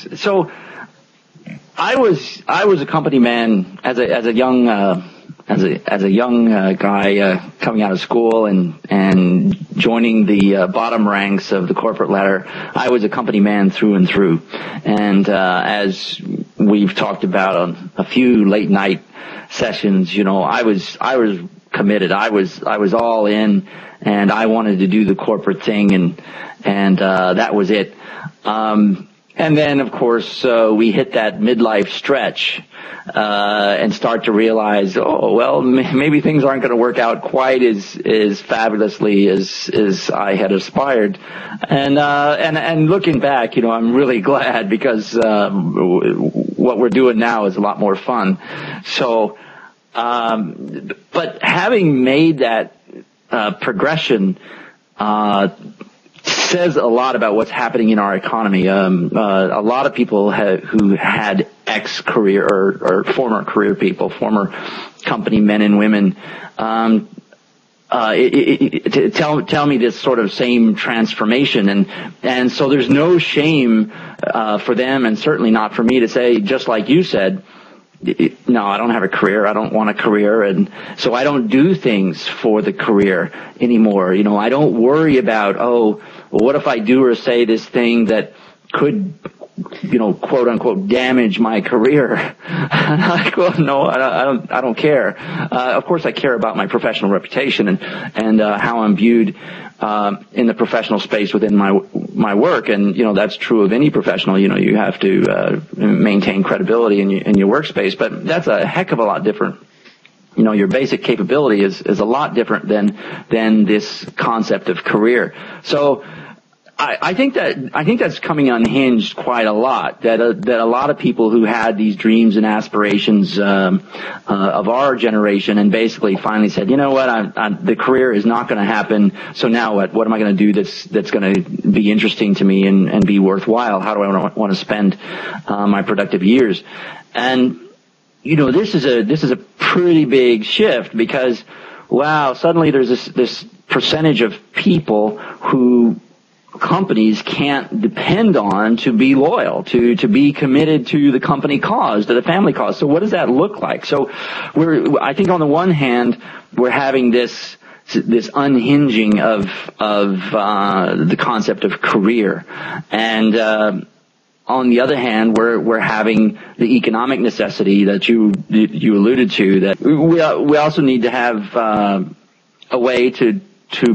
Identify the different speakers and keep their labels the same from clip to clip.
Speaker 1: thanks. So I was a company man as a young guy coming out of school and joining the bottom ranks of the corporate ladder. I was a company man through and through. And as we've talked about on a few late night sessions, I was committed. I was all in, and I wanted to do the corporate thing, and that was it. And then, of course, we hit that midlife stretch, and start to realize, maybe things aren't going to work out quite as fabulously as I had aspired. And looking back, I'm really glad, because, what we're doing now is a lot more fun. So, but having made that, progression, says a lot about what's happening in our economy. A lot of people who had ex-career or former career people, former company men and women, tell me this sort of same transformation, and so there's no shame for them, and certainly not for me to say, just like you said, no, I don't have a career. I don't want a career. And so I don't do things for the career anymore. I don't worry about, what if I do or say this thing that could, quote unquote, damage my career? Like, well, no, I don't care. Of course I care about my professional reputation and how I'm viewed in the professional space within my work, and that's true of any professional. You have to maintain credibility in your workspace, but that's a heck of a lot different. Your basic capability is a lot different than this concept of career. So I think that's coming unhinged quite a lot. That a lot of people who had these dreams and aspirations of our generation, and basically finally said, you know what, the career is not going to happen. So now what? What am I going to do that's going to be interesting to me and be worthwhile? How do I want to spend my productive years? And this is a pretty big shift, because wow, suddenly there's this percentage of people who companies can't depend on to be loyal, to be committed to the company cause, to the family cause. So what does that look like? So I think on the one hand, we're having this unhinging of the concept of career, and on the other hand, we're having the economic necessity that you alluded to, that we also need to have a way to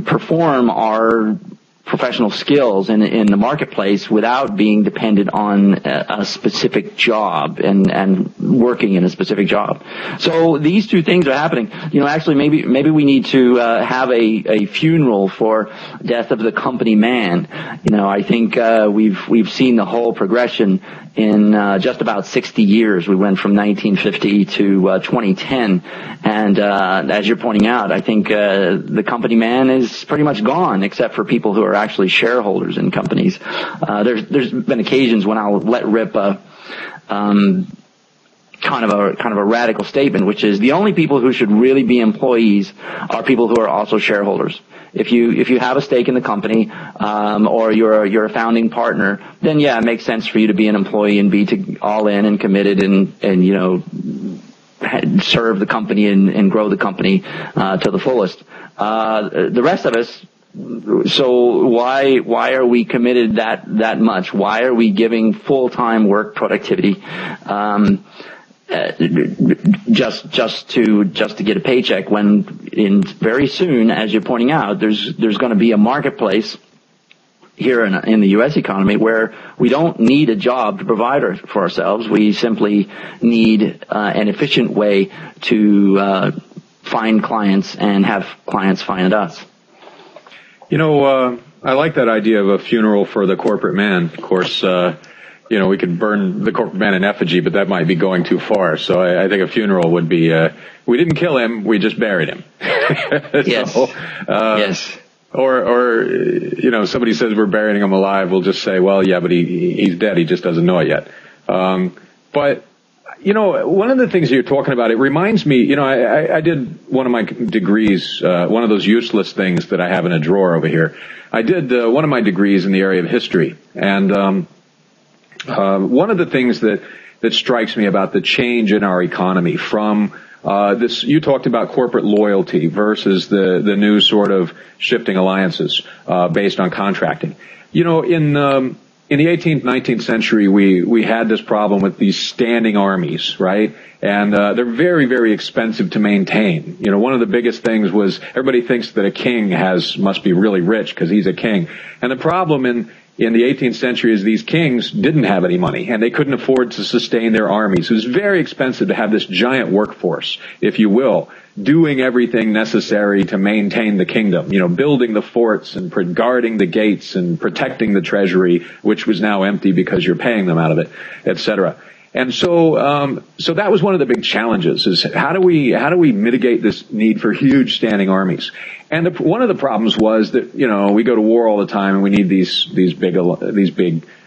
Speaker 1: perform our professional skills in the marketplace without being dependent on a specific job and working in a specific job. So these two things are happening. Actually maybe we need to have a funeral for death of the company man. I think we've seen the whole progression in just about 60 years. We went from 1950 to 2010, and as you're pointing out, I think the company man is pretty much gone, except for people who are actually shareholders in companies. There's been occasions when I'll let rip a kind of a radical statement, which is the only people who should really be employees are people who are also shareholders. If you have a stake in the company, or you're a founding partner, then yeah, it makes sense for you to be an employee and be all in and committed and serve the company and grow the company to the fullest. The rest of us, so why are we committed that much? Why are we giving full-time work productivity just to get a paycheck, when very soon, as you're pointing out, there's going to be a marketplace here in the U.S. economy where we don't need a job to provide for ourselves. We simply need an efficient way to find clients and have clients find us.
Speaker 2: I like that idea of a funeral for the corporate man. Of course, we could burn the corporate man in effigy, but that might be going too far. So I think a funeral would be, we didn't kill him, we just buried him.
Speaker 1: Yes.
Speaker 2: So,
Speaker 1: yes.
Speaker 2: Or somebody says we're burying him alive, we'll just say, well, yeah, but he's dead, he just doesn't know it yet. But one of the things you're talking about, it reminds me, I did one of my degrees, one of those useless things that I have in a drawer over here. I did one of my degrees in the area of history, and One of the things that strikes me about the change in our economy from this, you talked about corporate loyalty versus the new sort of shifting alliances based on contracting. You know, in the 18th, 19th century, we had this problem with these standing armies, right? And they're very, very expensive to maintain. You know, one of the biggest things was everybody thinks that a king must be really rich because he's a king. And the problem in the 18th century is these kings didn't have any money and they couldn't afford to sustain their armies. It was very expensive to have this giant workforce, if you will, doing everything necessary to maintain the kingdom, you know, building the forts and guarding the gates and protecting the treasury, which was now empty because you're paying them out of it, etc. And so that was one of the big challenges: is how do we mitigate this need for huge standing armies? And one of the problems was that, you know, we go to war all the time and we need these big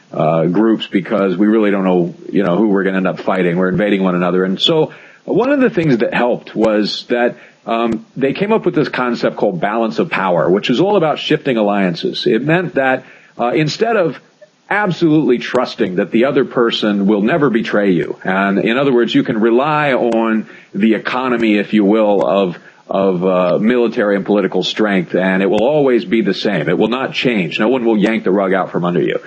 Speaker 2: groups because we really don't know, you know, who we're going to end up fighting. We're invading one another. And so one of the things that helped was that they came up with this concept called balance of power, which is all about shifting alliances. It meant that instead of absolutely trusting that the other person will never betray you, and in other words, you can rely on the economy, if you will, of military and political strength, and it will always be the same. It will not change. No one will yank the rug out from under you.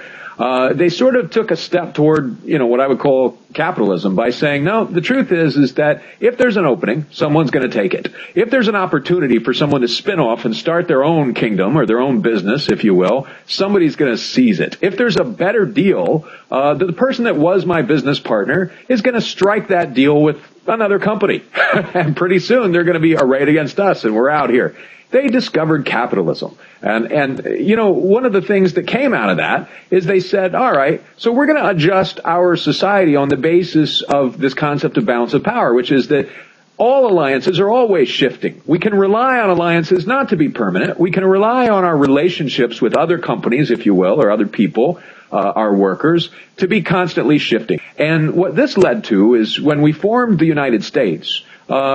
Speaker 2: They sort of took a step toward, you know, what I would call capitalism by saying, no, the truth is that if there's an opening, someone's going to take it. If there's an opportunity for someone to spin off and start their own kingdom or their own business, if you will, somebody's going to seize it. If there's a better deal, the person that was my business partner is going to strike that deal with another company. And pretty soon they're going to be arrayed against us and we're out here. They discovered capitalism. And, you know, one of the things that came out of that is they said, all right, so we're going to adjust our society on the basis of this concept of balance of power, which is that all alliances are always shifting. We can rely on alliances not to be permanent. We can rely on our relationships with other companies, if you will, or other people, our workers, to be constantly shifting. And what this led to is when we formed the United States,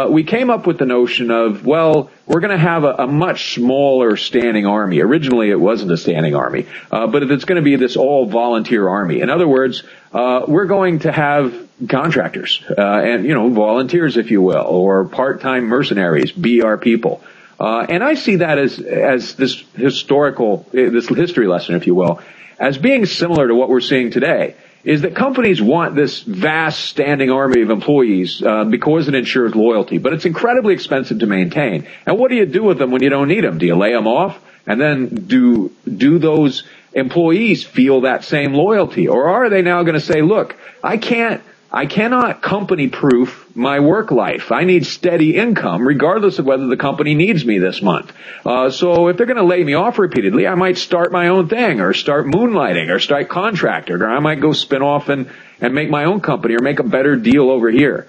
Speaker 2: we came up with the notion of, well, we're going to have a much smaller standing army. Originally, it wasn't a standing army, but it's going to be this all-volunteer army. In other words, we're going to have contractors and, you know, volunteers, if you will, or part-time mercenaries, be our people. And I see that as this history lesson, if you will, as being similar to what we're seeing today. Is that companies want this vast standing army of employees because it ensures loyalty, but it's incredibly expensive to maintain. And what do you do with them when you don't need them? Do you lay them off? And then do those employees feel that same loyalty? Or are they now going to say, look, I cannot company-proof my work life. I need steady income regardless of whether the company needs me this month. So if they're going to lay me off repeatedly, I might start my own thing or start moonlighting or start contracting, or I might go spin off and make my own company or make a better deal over here.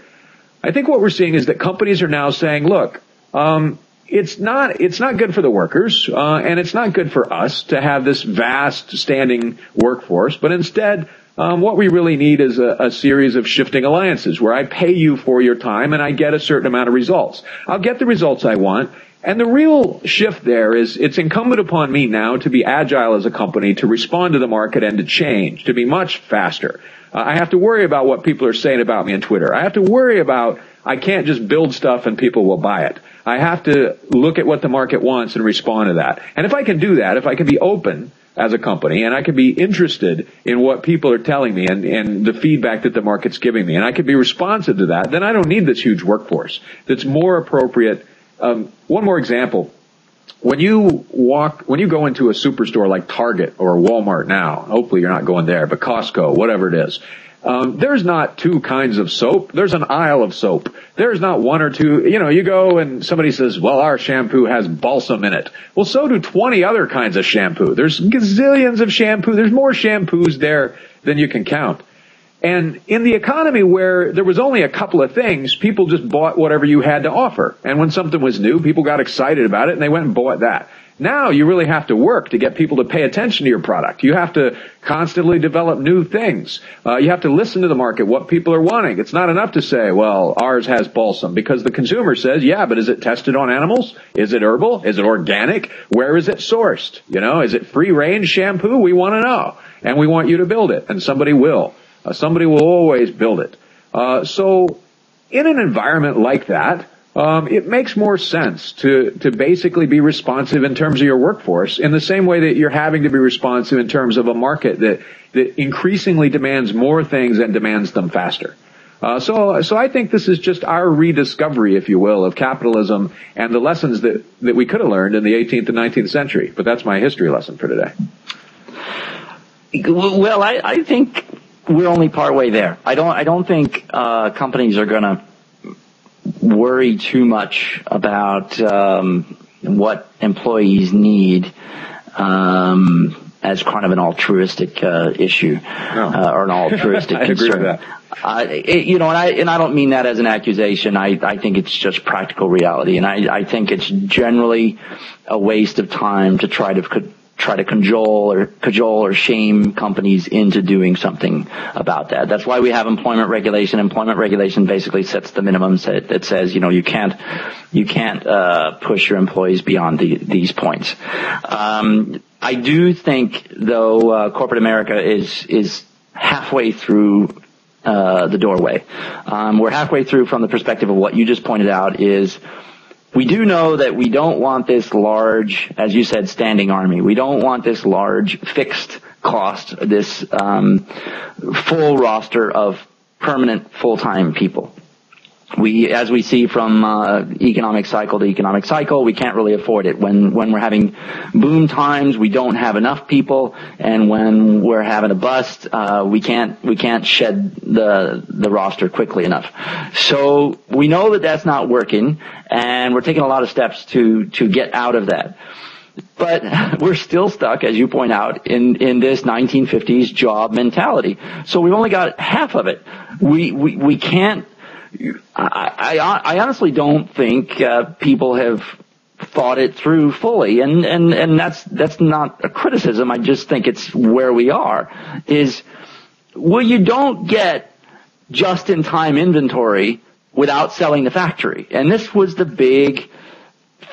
Speaker 2: I think what we're seeing is that companies are now saying, look, it's not good for the workers, and it's not good for us to have this vast standing workforce, but instead, what we really need is a series of shifting alliances where I pay you for your time and I get a certain amount of results. I'll get the results I want. And the real shift there is it's incumbent upon me now to be agile as a company, to respond to the market and to change, to be much faster. I have to worry about what people are saying about me on Twitter. I have to worry about I can't just build stuff and people will buy it. I have to look at what the market wants and respond to that. And if I can do that, if I can be open as a company, and I could be interested in what people are telling me and the feedback that the market's giving me, and I could be responsive to that, then I don't need this huge workforce. That's more appropriate. One more example. When you go into a superstore like Target or Walmart now, hopefully you're not going there, but Costco, whatever it is, there's not two kinds of soap. There's an aisle of soap. There's not one or two. You know, you go and somebody says, well, our shampoo has balsam in it. Well, so do 20 other kinds of shampoo. There's gazillions of shampoo. There's more shampoos there than you can count. And in the economy where there was only a couple of things, people just bought whatever you had to offer. And when something was new, people got excited about it and they went and bought that. Now you really have to work to get people to pay attention to your product. You have to constantly develop new things. You have to listen to the market, what people are wanting. It's not enough to say, well, ours has balsam, because the consumer says, yeah, but is it tested on animals? Is it herbal? Is it organic? Where is it sourced? You know, is it free range shampoo? We want to know. and we want you to build it, and somebody will. Somebody will always build it. So in an environment like that, it makes more sense to basically be responsive in terms of your workforce in the same way that you're having to be responsive in terms of a market that increasingly demands more things and demands them faster. So I think this is just our rediscovery, if you will, of capitalism and the lessons that we could have learned in the 18th and 19th century. But that's my history lesson for today.
Speaker 1: Well, I think we're only partway there. I don't think companies are going to worry too much about what employees need as kind of an altruistic issue or an altruistic concern.
Speaker 2: Agree with that.
Speaker 1: And I don't mean that as an accusation. I think it's just practical reality, and I think it's generally a waste of time to try to cajole or shame companies into doing something about that. That's why we have employment regulation. Employment regulation basically sets the minimums that says, you can't push your employees beyond these points. I do think, though, corporate America is halfway through the doorway. We're halfway through from the perspective of what you just pointed out is we do know that we don't want this large, as you said, standing army. We don't want this large fixed cost, this full roster of permanent full-time people. As we see from economic cycle to economic cycle, we can't really afford it. When we're having boom times, we don't have enough people, and when we're having a bust, we can't shed the roster quickly enough. So we know that that's not working, and we're taking a lot of steps to get out of that. But we're still stuck, as you point out, in this 1950s job mentality. So we've only got half of it. We can't. I honestly don't think people have thought it through fully, and that's not a criticism. I just think it's where we are. You don't get just-in-time inventory without selling the factory, and this was the big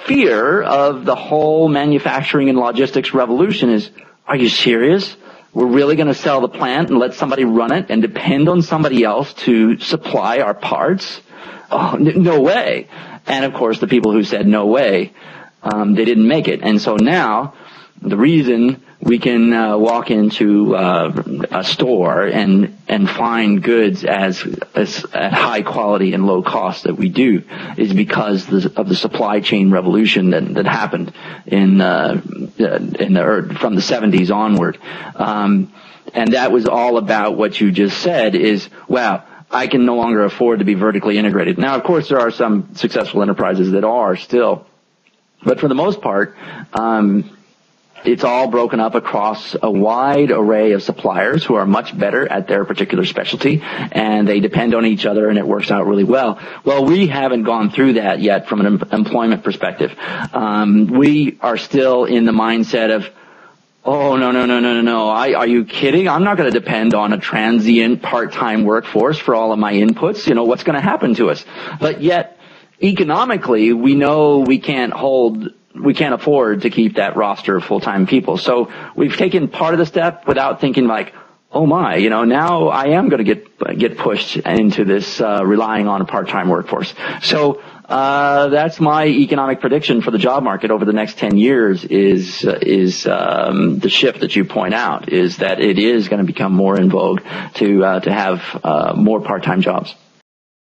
Speaker 1: fear of the whole manufacturing and logistics revolution. Are you serious? We're really going to sell the plant and let somebody run it and depend on somebody else to supply our parts? Oh, no way. And, of course, the people who said no way, they didn't make it. And so now the reason we can walk into a store and find goods as at high quality and low cost that we do is because of the supply chain revolution that happened from the 70s onward. And that was all about what you just said is, wow, I can no longer afford to be vertically integrated. Now, of course, there are some successful enterprises that are still, but for the most part, it's all broken up across a wide array of suppliers who are much better at their particular specialty, and they depend on each other, and it works out really well. Well, we haven't gone through that yet from an employment perspective. We are still in the mindset of, oh, no. Are you kidding? I'm not going to depend on a transient part-time workforce for all of my inputs. What's going to happen to us? But yet, economically, we know we can't afford to keep that roster of full-time people. So we've taken part of the step without thinking like, oh my, now I am going to get pushed into this relying on a part-time workforce. So that's my economic prediction for the job market over the next 10 years is the shift that you point out, is that it is going to become more in vogue to have more part-time jobs.